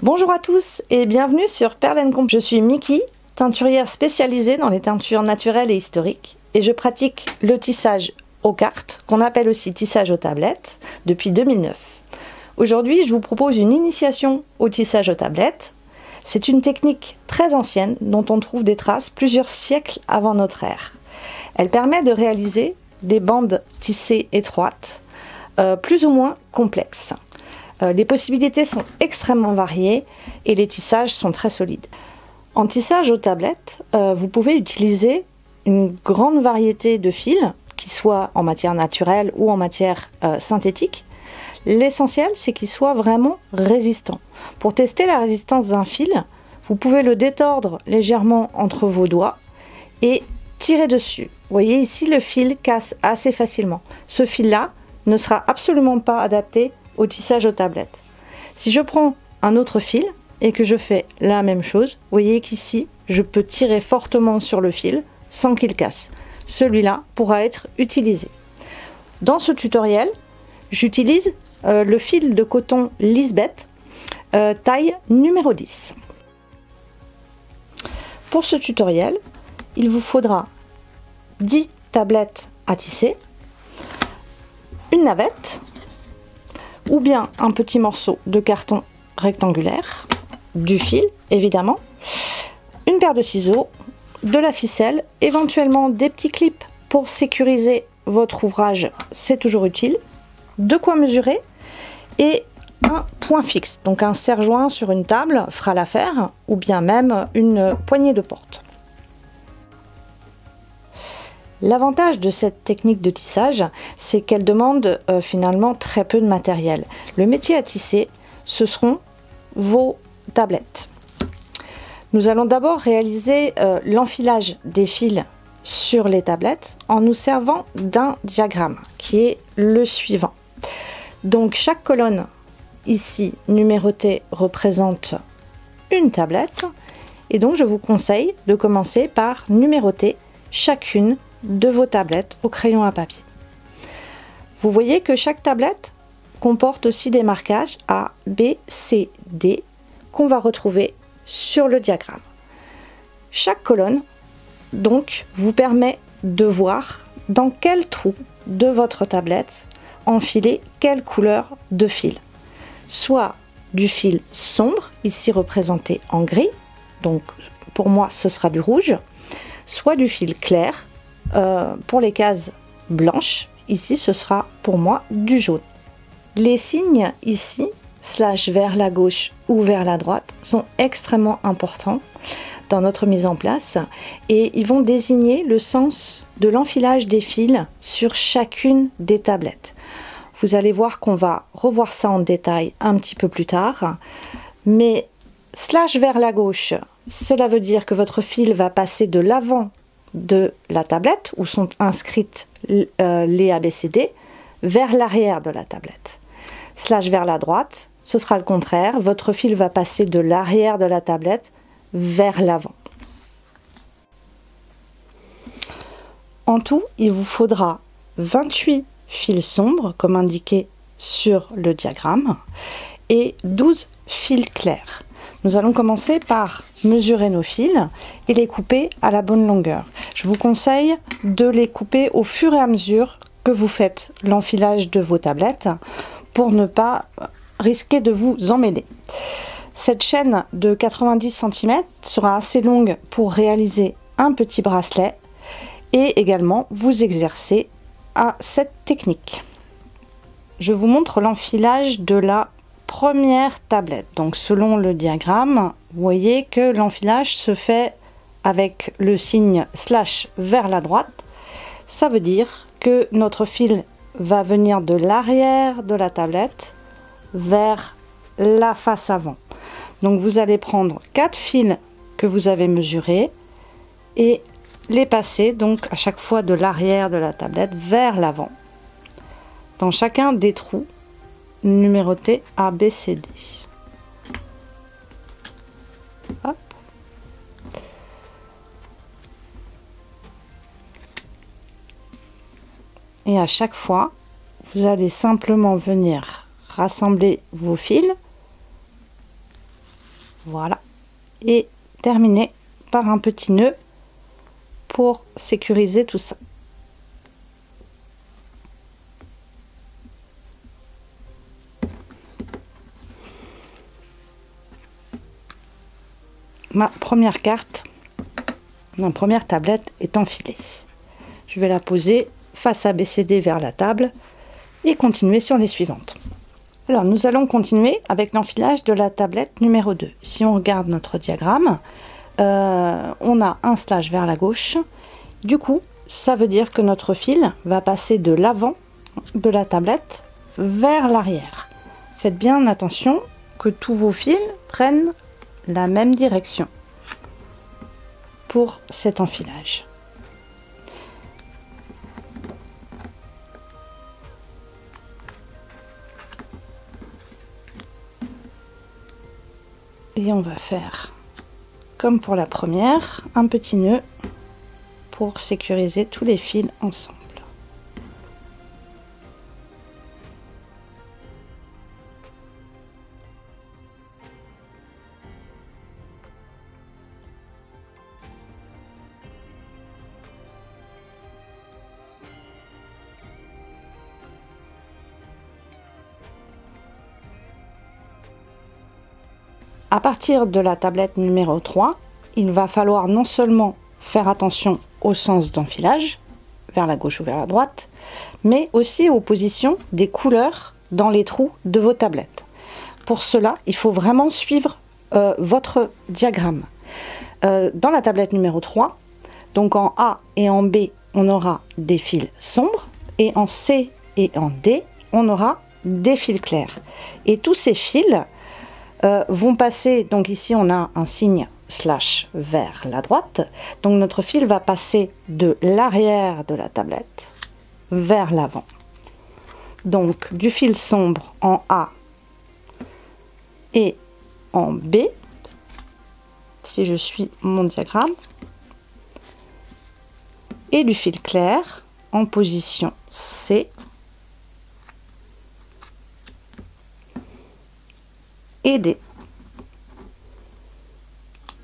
Bonjour à tous et bienvenue sur Perle & Comp. Je suis Miki, teinturière spécialisée dans les teintures naturelles et historiques et je pratique le tissage aux cartes, qu'on appelle aussi tissage aux tablettes, depuis 2009. Aujourd'hui, je vous propose une initiation au tissage aux tablettes. C'est une technique très ancienne dont on trouve des traces plusieurs siècles avant notre ère. Elle permet de réaliser des bandes tissées étroites, plus ou moins complexes. Les possibilités sont extrêmement variées et les tissages sont très solides. En tissage aux tablettes, vous pouvez utiliser une grande variété de fils, qu'ils soient en matière naturelle ou en matière synthétique. L'essentiel, c'est qu'ils soient vraiment résistants. Pour tester la résistance d'un fil, vous pouvez le détordre légèrement entre vos doigts et tirer dessus. Vous voyez ici, le fil casse assez facilement. Ce fil-là ne sera absolument pas adapté au tissage aux tablettes. Si je prends un autre fil et que je fais la même chose, vous voyez qu'ici, je peux tirer fortement sur le fil sans qu'il casse. Celui-là pourra être utilisé. Dans ce tutoriel, j'utilise le fil de coton Lisbeth, taille numéro 10. Pour ce tutoriel, il vous faudra 10 tablettes à tisser, une navette, ou bien un petit morceau de carton rectangulaire, du fil évidemment, une paire de ciseaux, de la ficelle, éventuellement des petits clips pour sécuriser votre ouvrage, c'est toujours utile, de quoi mesurer et un point fixe, donc un serre-joint sur une table fera l'affaire, ou bien même une poignée de porte. L'avantage de cette technique de tissage, c'est qu'elle demande finalement très peu de matériel. Le métier à tisser, ce seront vos tablettes. Nous allons d'abord réaliser l'enfilage des fils sur les tablettes en nous servant d'un diagramme qui est le suivant. Donc chaque colonne ici numérotée représente une tablette et donc je vous conseille de commencer par numéroter chacune de vos tablettes au crayon à papier. Vous voyez que chaque tablette comporte aussi des marquages A, B, C, D qu'on va retrouver sur le diagramme. Chaque colonne donc vous permet de voir dans quel trou de votre tablette enfiler quelle couleur de fil. Soit du fil sombre, ici représenté en gris, donc pour moi ce sera du rouge, soit du fil clair, pour les cases blanches, ici ce sera pour moi du jaune. Les signes ici, slash vers la gauche ou vers la droite, sont extrêmement importants dans notre mise en place et ils vont désigner le sens de l'enfilage des fils sur chacune des tablettes. Vous allez voir qu'on va revoir ça en détail un petit peu plus tard, mais slash vers la gauche, cela veut dire que votre fil va passer de l'avant de la tablette où sont inscrites les ABCD vers l'arrière de la tablette. Slash vers la droite, ce sera le contraire, votre fil va passer de l'arrière de la tablette vers l'avant. En tout, il vous faudra 28 fils sombres comme indiqué sur le diagramme et 12 fils clairs. Nous allons commencer par mesurer nos fils et les couper à la bonne longueur. Je vous conseille de les couper au fur et à mesure que vous faites l'enfilage de vos tablettes pour ne pas risquer de vous emmêler. Cette chaîne de 90 cm sera assez longue pour réaliser un petit bracelet et également vous exercer à cette technique. Je vous montre l'enfilage de la première tablette. Donc selon le diagramme, vous voyez que l'enfilage se fait avec le signe slash vers la droite. Ça veut dire que notre fil va venir de l'arrière de la tablette vers la face avant. Donc vous allez prendre 4 fils que vous avez mesurés et les passer donc à chaque fois de l'arrière de la tablette vers l'avant dans chacun des trous numérotés A, B, C, D. Hop. Et à chaque fois, vous allez simplement venir rassembler vos fils Voilà. Et terminer par un petit nœud pour sécuriser tout ça. Ma première carte, ma première tablette est enfilée. Je vais la poser face ABCD vers la table et continuer sur les suivantes. Alors nous allons continuer avec l'enfilage de la tablette numéro 2. Si on regarde notre diagramme, on a un slash vers la gauche. Du coup, ça veut dire que notre fil va passer de l'avant de la tablette vers l'arrière. Faites bien attention que tous vos fils prennent la même direction pour cet enfilage. Et on va faire, comme pour la première, un petit nœud pour sécuriser tous les fils ensemble. À partir de la tablette numéro 3, il va falloir non seulement faire attention au sens d'enfilage, vers la gauche ou vers la droite, mais aussi aux positions des couleurs dans les trous de vos tablettes. Pour cela, il faut vraiment suivre votre diagramme. Dans la tablette numéro 3, donc en A et en B, on aura des fils sombres, et en C et en D, on aura des fils clairs. Et tous ces fils vont passer, donc ici on a un signe slash vers la droite, donc notre fil va passer de l'arrière de la tablette vers l'avant. Donc du fil sombre en A et en B, si je suis mon diagramme, et du fil clair en position C et D.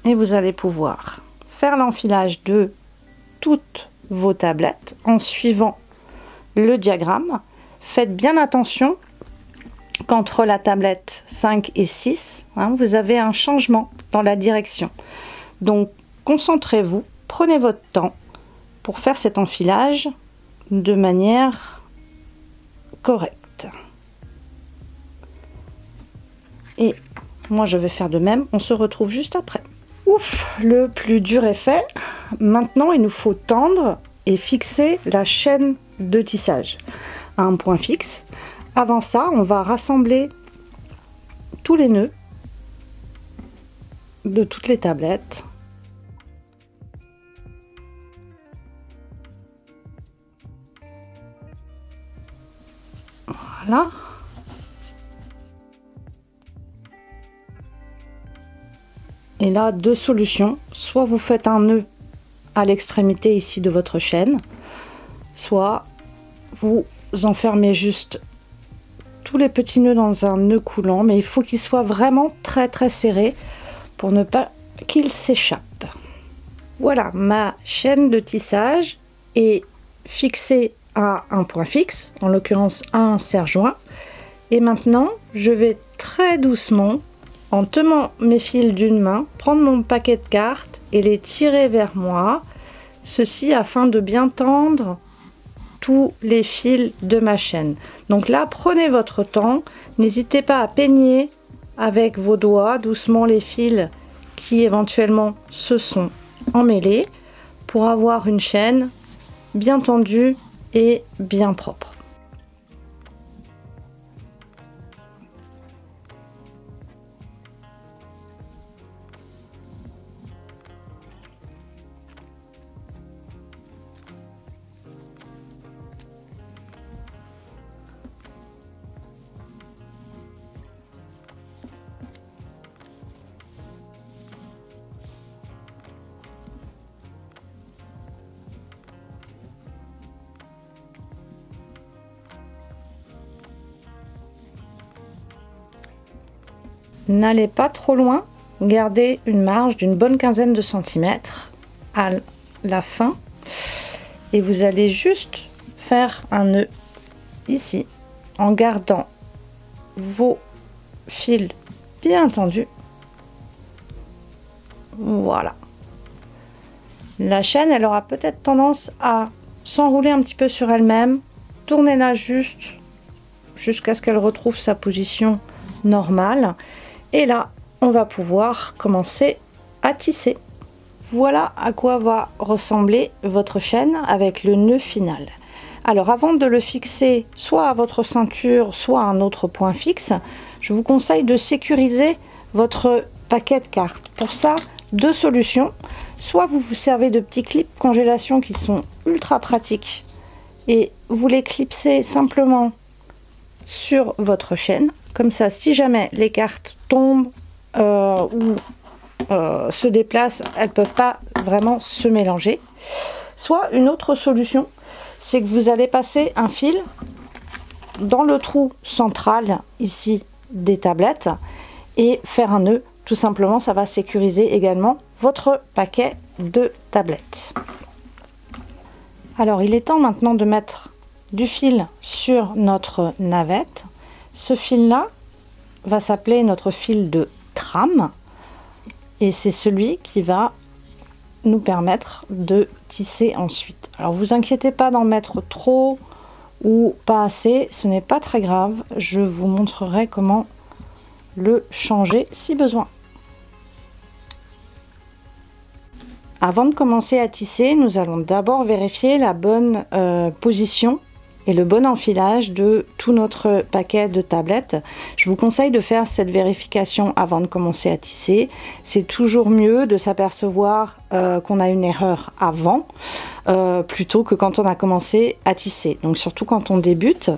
Et vous allez pouvoir faire l'enfilage de toutes vos tablettes en suivant le diagramme. Faites bien attention qu'entre la tablette 5 et 6, vous avez un changement dans la direction. Donc concentrez-vous, prenez votre temps pour faire cet enfilage de manière correcte. Et moi je vais faire de même, on se retrouve juste après. Ouf, le plus dur est fait. Maintenant il nous faut tendre et fixer la chaîne de tissage à un point fixe. Avant ça, on va rassembler tous les nœuds de toutes les tablettes. Voilà. Et là, deux solutions. Soit vous faites un nœud à l'extrémité ici de votre chaîne, soit vous enfermez juste tous les petits nœuds dans un nœud coulant, mais il faut qu'il soit vraiment très très serré pour ne pas qu'il s'échappe. Voilà, ma chaîne de tissage est fixée à un point fixe, en l'occurrence à un serre-joint. Et maintenant, je vais très doucement, en tenant mes fils d'une main, prendre mon paquet de cartes et les tirer vers moi, ceci afin de bien tendre tous les fils de ma chaîne. Donc là, prenez votre temps, n'hésitez pas à peigner avec vos doigts doucement les fils qui éventuellement se sont emmêlés pour avoir une chaîne bien tendue et bien propre. N'allez pas trop loin gardez une marge d'une bonne quinzaine de centimètres à la fin et vous allez juste faire un nœud ici en gardant vos fils bien tendus. Voilà. La chaîne, elle aura peut-être tendance à s'enrouler un petit peu sur elle-même. Tournez-la jusqu'à ce qu'elle retrouve sa position normale. Et là, on va pouvoir commencer à tisser. Voilà à quoi va ressembler votre chaîne avec le nœud final. Alors avant de le fixer soit à votre ceinture, soit à un autre point fixe, je vous conseille de sécuriser votre paquet de cartes. Pour ça, deux solutions. Soit vous vous servez de petits clips congélation qui sont ultra pratiques et vous les clipsez simplement sur votre chaîne. Comme ça, si jamais les cartes tombent ou se déplacent, elles ne peuvent pas vraiment se mélanger. Soit une autre solution, c'est que vous allez passer un fil dans le trou central ici des tablettes et faire un nœud. Tout simplement, ça va sécuriser également votre paquet de tablettes. Alors, il est temps maintenant de mettre du fil sur notre navette. Ce fil-là va s'appeler notre fil de trame et c'est celui qui va nous permettre de tisser ensuite. Alors, vous inquiétez pas d'en mettre trop ou pas assez, ce n'est pas très grave. Je vous montrerai comment le changer si besoin. Avant de commencer à tisser, nous allons d'abord vérifier la bonne position et le bon enfilage de tout notre paquet de tablettes. Je vous conseille de faire cette vérification avant de commencer à tisser. C'est toujours mieux de s'apercevoir qu'on a une erreur avant plutôt que quand on a commencé à tisser. Donc surtout quand on débute,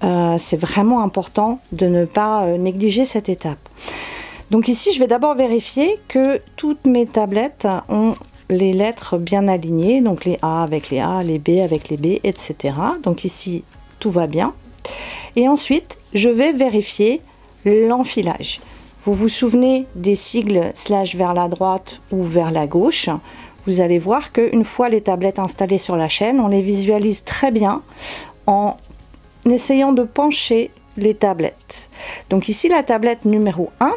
c'est vraiment important de ne pas négliger cette étape. Donc ici, je vais d'abord vérifier que toutes mes tablettes ont les lettres bien alignées, donc les A avec les A, les B avec les B, etc. Donc ici, tout va bien. Et ensuite, je vais vérifier l'enfilage. Vous vous souvenez des sigles / vers la droite ou vers la gauche. Vous allez voir qu'une fois les tablettes installées sur la chaîne, on les visualise très bien en essayant de pencher les tablettes. Donc ici, la tablette numéro 1,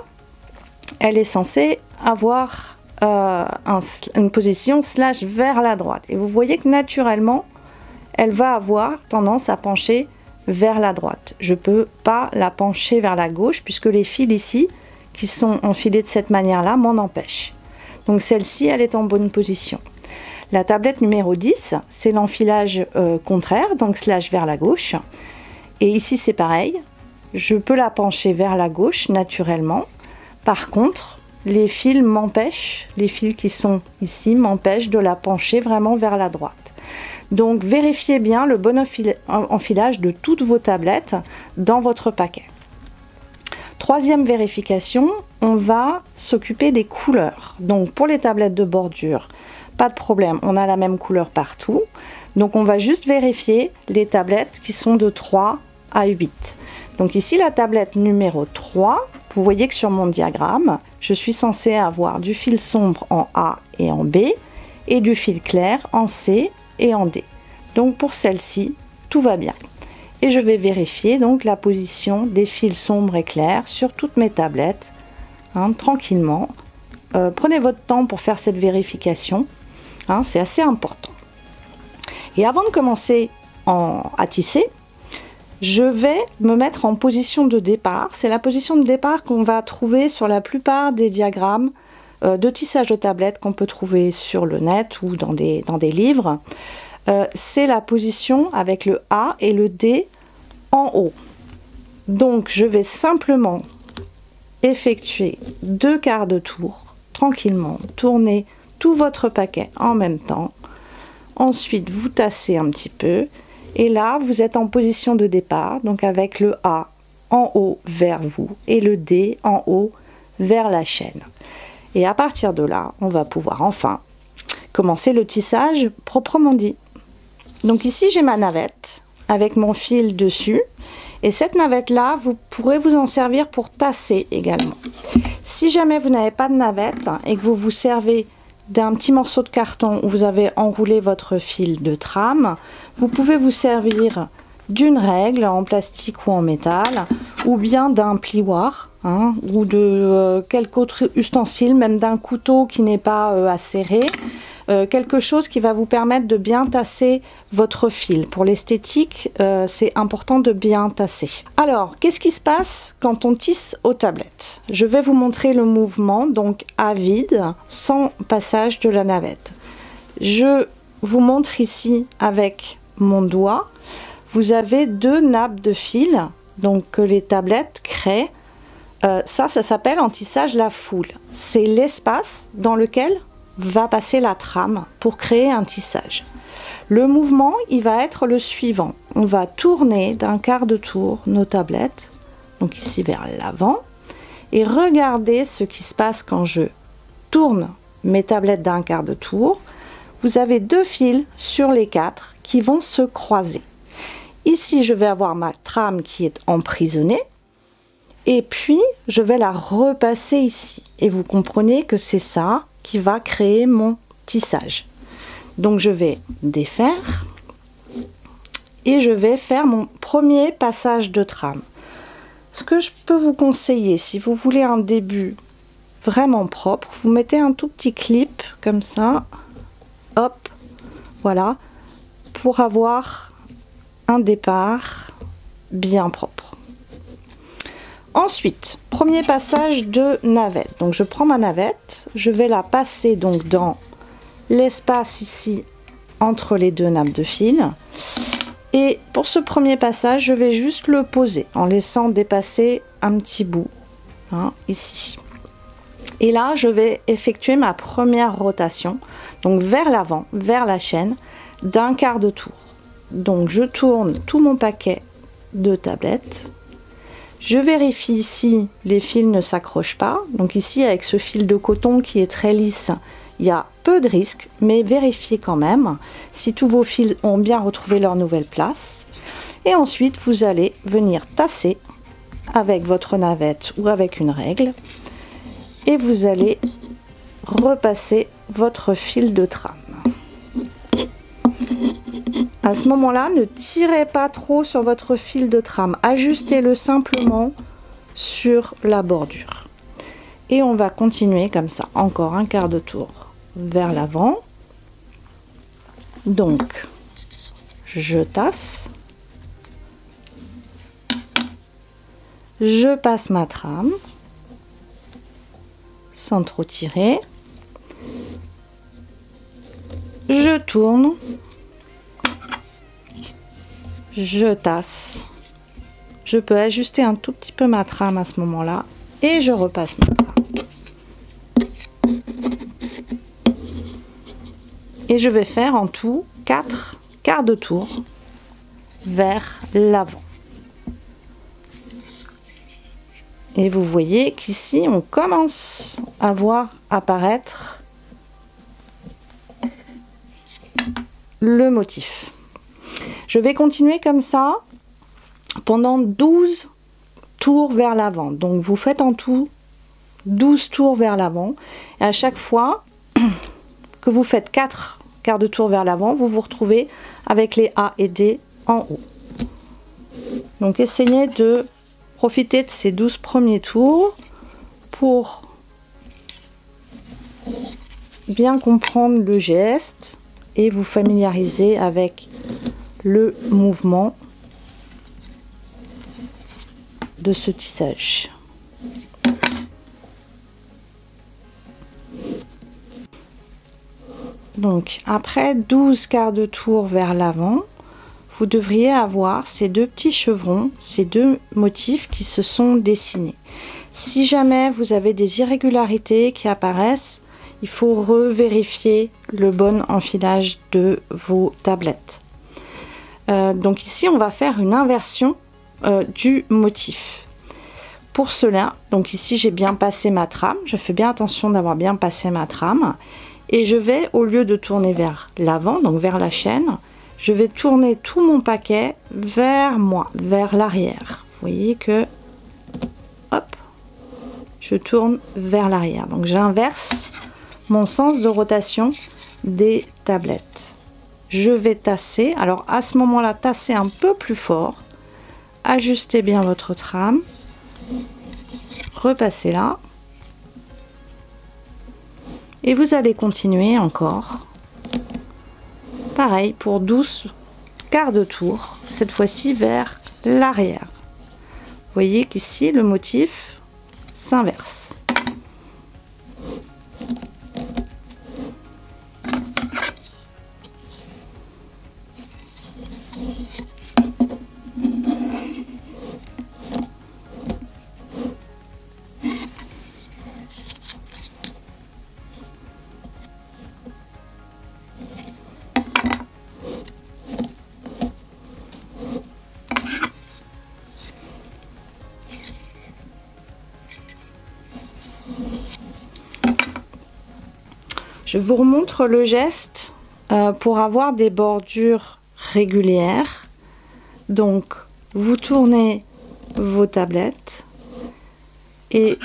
elle est censée avoir une position / vers la droite. Et vous voyez que naturellement, elle va avoir tendance à pencher vers la droite. Je ne peux pas la pencher vers la gauche puisque les fils ici, qui sont enfilés de cette manière-là, m'en empêchent. Donc celle-ci, elle est en bonne position. La tablette numéro 10, c'est l'enfilage contraire, donc / vers la gauche. Et ici, c'est pareil. Je peux la pencher vers la gauche naturellement. Par contre, les fils m'empêchent, les fils qui sont ici m'empêchent de la pencher vraiment vers la droite. Donc vérifiez bien le bon enfilage de toutes vos tablettes dans votre paquet. Troisième vérification, on va s'occuper des couleurs. Donc pour les tablettes de bordure, pas de problème, on a la même couleur partout. Donc on va juste vérifier les tablettes qui sont de 3 à 8. Donc ici la tablette numéro 3, vous voyez que sur mon diagramme, je suis censée avoir du fil sombre en A et en B et du fil clair en C et en D. Donc pour celle-ci, tout va bien. Et je vais vérifier donc la position des fils sombres et clairs sur toutes mes tablettes, tranquillement. Prenez votre temps pour faire cette vérification, c'est assez important. Et avant de commencer à tisser, je vais me mettre en position de départ. C'est la position de départ qu'on va trouver sur la plupart des diagrammes de tissage de tablettes qu'on peut trouver sur le net ou dans des livres. C'est la position avec le A et le D en haut. Donc je vais simplement effectuer 2 quarts de tour, tranquillement, tourner tout votre paquet en même temps. Ensuite, vous tassez un petit peu. Et là, vous êtes en position de départ, donc avec le A en haut vers vous et le D en haut vers la chaîne. Et à partir de là, on va pouvoir enfin commencer le tissage proprement dit. Donc ici, j'ai ma navette avec mon fil dessus Et cette navette-là, vous pourrez vous en servir pour tasser également. Si jamais vous n'avez pas de navette et que vous vous servez d'un petit morceau de carton où vous avez enroulé votre fil de trame, vous pouvez vous servir d'une règle en plastique ou en métal, ou bien d'un plioir, hein, ou de quelque autre ustensile, même d'un couteau qui n'est pas acéré, quelque chose qui va vous permettre de bien tasser votre fil. Pour l'esthétique, c'est important de bien tasser. Alors, qu'est-ce qui se passe quand on tisse aux tablettes? Je vais vous montrer le mouvement, donc à vide, sans passage de la navette. Je vous montre ici avec mon doigt. Vous avez deux nappes de fil, donc que les tablettes créent. Ça s'appelle en tissage la foule. C'est l'espace dans lequel va passer la trame pour créer un tissage. Le mouvement, il va être le suivant. On va tourner d'un quart de tour nos tablettes, donc ici vers l'avant, et regardez ce qui se passe quand je tourne mes tablettes d'un quart de tour. Vous avez deux fils sur les quatre qui vont se croiser. Ici, je vais avoir ma trame qui est emprisonnée et puis je vais la repasser ici. Et vous comprenez que c'est ça qui va créer mon tissage. Donc, je vais défaire et je vais faire mon premier passage de trame. Ce que je peux vous conseiller, si vous voulez un début vraiment propre, vous mettez un tout petit clip comme ça, hop, voilà, pour avoir un départ bien propre. Ensuite, premier passage de navette. Donc je prends ma navette, je vais la passer donc dans l'espace ici entre les deux nappes de fil. Et pour ce premier passage, je vais juste le poser en laissant dépasser un petit bout, hein, ici. Et là, je vais effectuer ma première rotation, donc vers l'avant, vers la chaîne, d'un quart de tour. Donc je tourne tout mon paquet de tablettes. Je vérifie si les fils ne s'accrochent pas. Donc ici, avec ce fil de coton qui est très lisse, il y a peu de risques, mais vérifiez quand même si tous vos fils ont bien retrouvé leur nouvelle place. Et ensuite, vous allez venir tasser avec votre navette ou avec une règle. Et vous allez repasser votre fil de trame. À ce moment-là, ne tirez pas trop sur votre fil de trame. Ajustez-le simplement sur la bordure. Et on va continuer comme ça. Encore un quart de tour vers l'avant. Donc, je tasse. Je passe ma trame. Sans trop tirer. Je tourne. Je tasse. Je peux ajuster un tout petit peu ma trame à ce moment-là et je repasse ma trame. Et je vais faire en tout 4 quarts de tour vers l'avant. Et vous voyez qu'ici, on commence à voir apparaître le motif. Je vais continuer comme ça pendant 12 tours vers l'avant. Donc vous faites en tout 12 tours vers l'avant. Et à chaque fois que vous faites 4 quarts de tour vers l'avant, vous vous retrouvez avec les A et D en haut. Donc essayez de profiter de ces 12 premiers tours pour bien comprendre le geste et vous familiariser avec le mouvement de ce tissage. Donc après 12 quarts de tour vers l'avant, vous devriez avoir ces deux petits chevrons, ces deux motifs qui se sont dessinés. Si jamais vous avez des irrégularités qui apparaissent, il faut revérifier le bon enfilage de vos tablettes. Donc ici, on va faire une inversion du motif. Pour cela, donc ici, j'ai bien passé ma trame. Je fais bien attention d'avoir bien passé ma trame. Et je vais, au lieu de tourner vers l'avant, donc vers la chaîne, je vais tourner tout mon paquet vers moi, vers l'arrière. Vous voyez que, hop, je tourne vers l'arrière. Donc j'inverse mon sens de rotation des tablettes. Je vais tasser. Alors à ce moment-là, tassez un peu plus fort. Ajustez bien votre trame. Repassez là. Et vous allez continuer encore. Pareil pour 12 quarts de tour, cette fois-ci vers l'arrière. Vous voyez qu'ici le motif s'inverse. Je vous remontre le geste pour avoir des bordures régulières. Donc, vous tournez vos tablettes et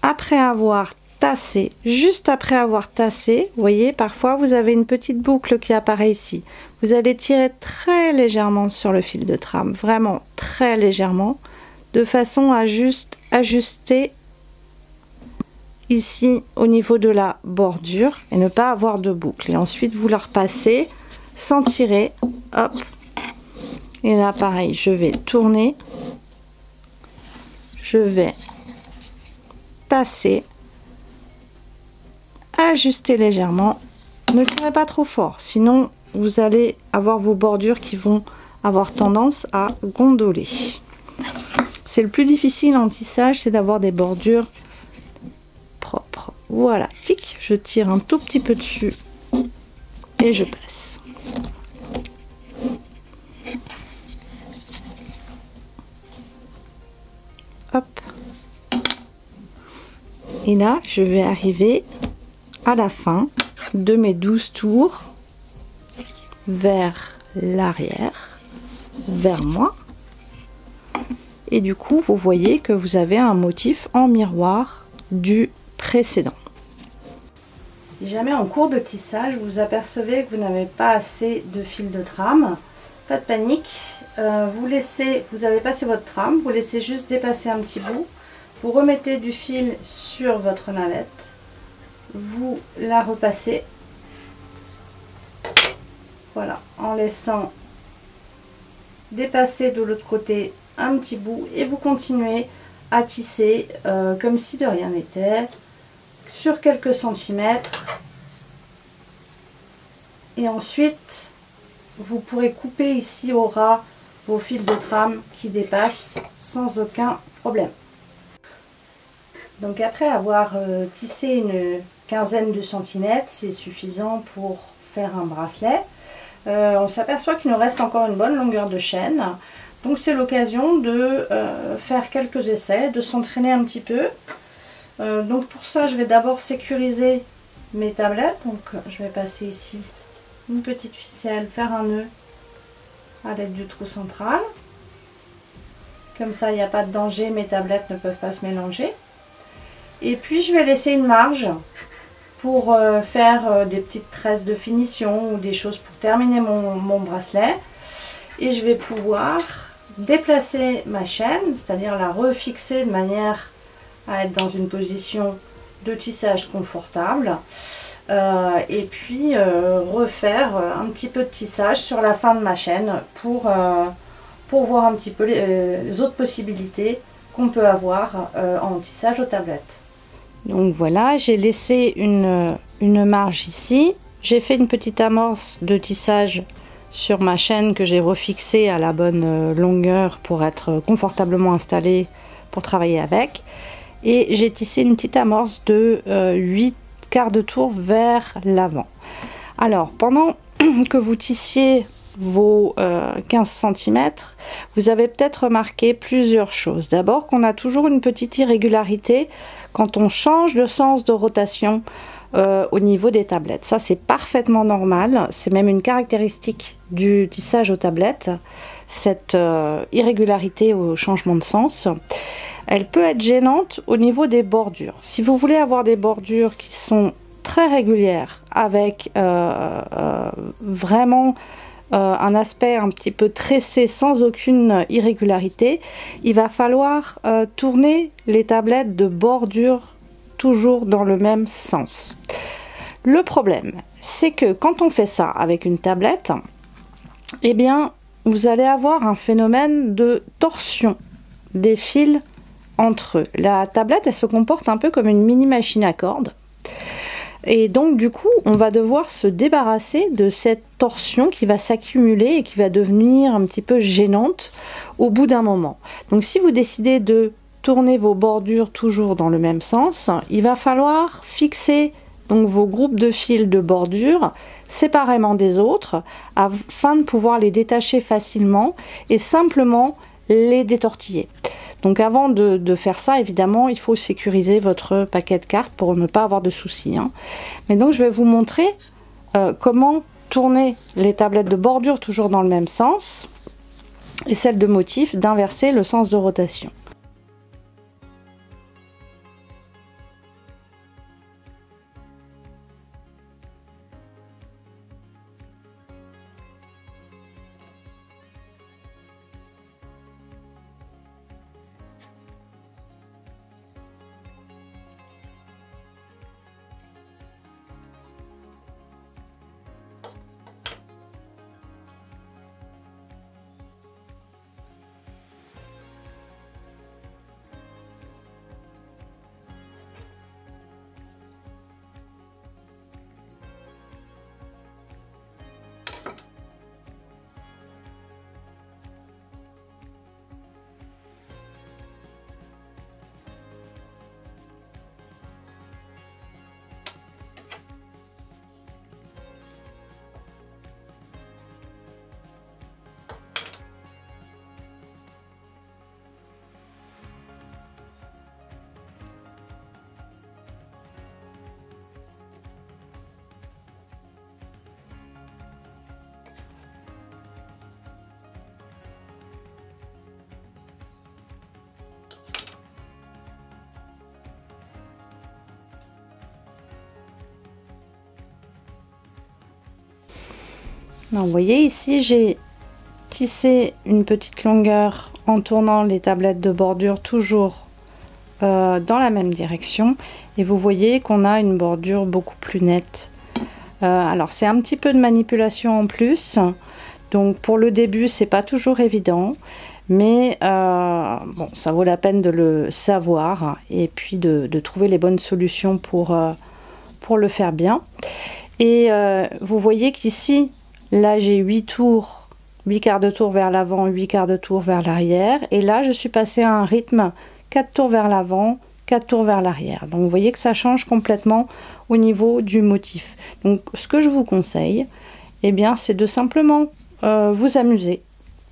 après avoir tassé, juste après avoir tassé, vous voyez, parfois vous avez une petite boucle qui apparaît ici. Vous allez tirer très légèrement sur le fil de trame, vraiment très légèrement, de façon à juste ajuster ici au niveau de la bordure et ne pas avoir de boucle. Et ensuite vous la repassez sans tirer, hop, et là pareil, je vais tourner, je vais tasser, ajuster légèrement, ne tirez pas trop fort, sinon vous allez avoir vos bordures qui vont avoir tendance à gondoler. C'est le plus difficile en tissage, c'est d'avoir des bordures propres. Voilà, tic, je tire un tout petit peu dessus et je passe. Hop. Et là, je vais arriver à la fin de mes 12 tours vers l'arrière, vers moi. Et du coup, vous voyez que vous avez un motif en miroir du précédent. Si jamais en cours de tissage, vous apercevez que vous n'avez pas assez de fil de trame, pas de panique. Vous avez passé votre trame, vous laissez juste dépasser un petit bout. Vous remettez du fil sur votre navette. Vous la repassez. Voilà, en laissant dépasser de l'autre côté un petit bout et vous continuez à tisser comme si de rien n'était sur quelques centimètres. Et ensuite, vous pourrez couper ici au ras vos fils de trame qui dépassent sans aucun problème. Donc après avoir tissé une quinzaine de centimètres, c'est suffisant pour faire un bracelet. On s'aperçoit qu'il nous reste encore une bonne longueur de chaîne. Donc c'est l'occasion de faire quelques essais, de s'entraîner un petit peu. Donc pour ça, je vais d'abord sécuriser mes tablettes. Donc je vais passer ici une petite ficelle, faire un nœud à l'aide du trou central. Comme ça, il n'y a pas de danger, mes tablettes ne peuvent pas se mélanger. Et puis je vais laisser une marge pour faire des petites tresses de finition ou des choses pour terminer mon bracelet. Et je vais pouvoir déplacer ma chaîne, c'est-à-dire la refixer de manière à être dans une position de tissage confortable. Et puis refaire un petit peu de tissage sur la fin de ma chaîne pour voir un petit peu les autres possibilités qu'on peut avoir en tissage aux tablettes. Donc voilà, j'ai laissé une marge ici. J'ai fait une petite amorce de tissage sur ma chaîne que j'ai refixée à la bonne longueur pour être confortablement installée pour travailler avec. Et j'ai tissé une petite amorce de 8 quarts de tour vers l'avant. Alors, pendant que vous tissiez vos 15 cm, vous avez peut-être remarqué plusieurs choses. D'abord qu'on a toujours une petite irrégularité quand on change de sens de rotation au niveau des tablettes. Ça, c'est parfaitement normal. C'est même une caractéristique du tissage aux tablettes, cette irrégularité au changement de sens. Elle peut être gênante au niveau des bordures. Si vous voulez avoir des bordures qui sont très régulières, avec vraiment un aspect un petit peu tressé sans aucune irrégularité, il va falloir tourner les tablettes de bordure toujours dans le même sens. Le problème, c'est que quand on fait ça avec une tablette, eh bien, vous allez avoir un phénomène de torsion des fils entre eux. La tablette, elle se comporte un peu comme une mini machine à cordes. Et donc, du coup, on va devoir se débarrasser de cette torsion qui va s'accumuler et qui va devenir un petit peu gênante au bout d'un moment. Donc, si vous décidez de tourner vos bordures toujours dans le même sens, il va falloir fixer donc vos groupes de fils de bordure séparément des autres afin de pouvoir les détacher facilement et simplement les détortiller. Donc avant de faire ça, évidemment, il faut sécuriser votre paquet de cartes pour ne pas avoir de soucis, hein. Mais donc je vais vous montrer comment tourner les tablettes de bordure toujours dans le même sens et celles de motif d'inverser le sens de rotation. Donc, vous voyez ici, j'ai tissé une petite longueur en tournant les tablettes de bordure toujours dans la même direction, et vous voyez qu'on a une bordure beaucoup plus nette. Alors c'est un petit peu de manipulation en plus, donc pour le début c'est pas toujours évident, mais bon, ça vaut la peine de le savoir et puis de trouver les bonnes solutions pour le faire bien. Et vous voyez qu'ici, là j'ai 8 tours, 8 quarts de tour vers l'avant, 8 quarts de tour vers l'arrière. Et là je suis passée à un rythme 4 tours vers l'avant, 4 tours vers l'arrière. Donc vous voyez que ça change complètement au niveau du motif. Donc ce que je vous conseille, eh bien, c'est de simplement vous amuser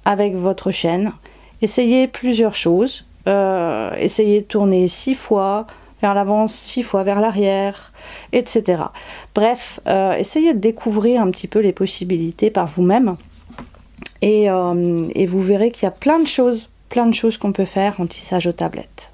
avec votre chaîne. Essayez plusieurs choses. Essayez de tourner 6 fois vers l'avant, 6 fois vers l'arrière, etc. Bref, essayez de découvrir un petit peu les possibilités par vous-même. Et vous verrez qu'il y a plein de choses qu'on peut faire en tissage aux tablettes.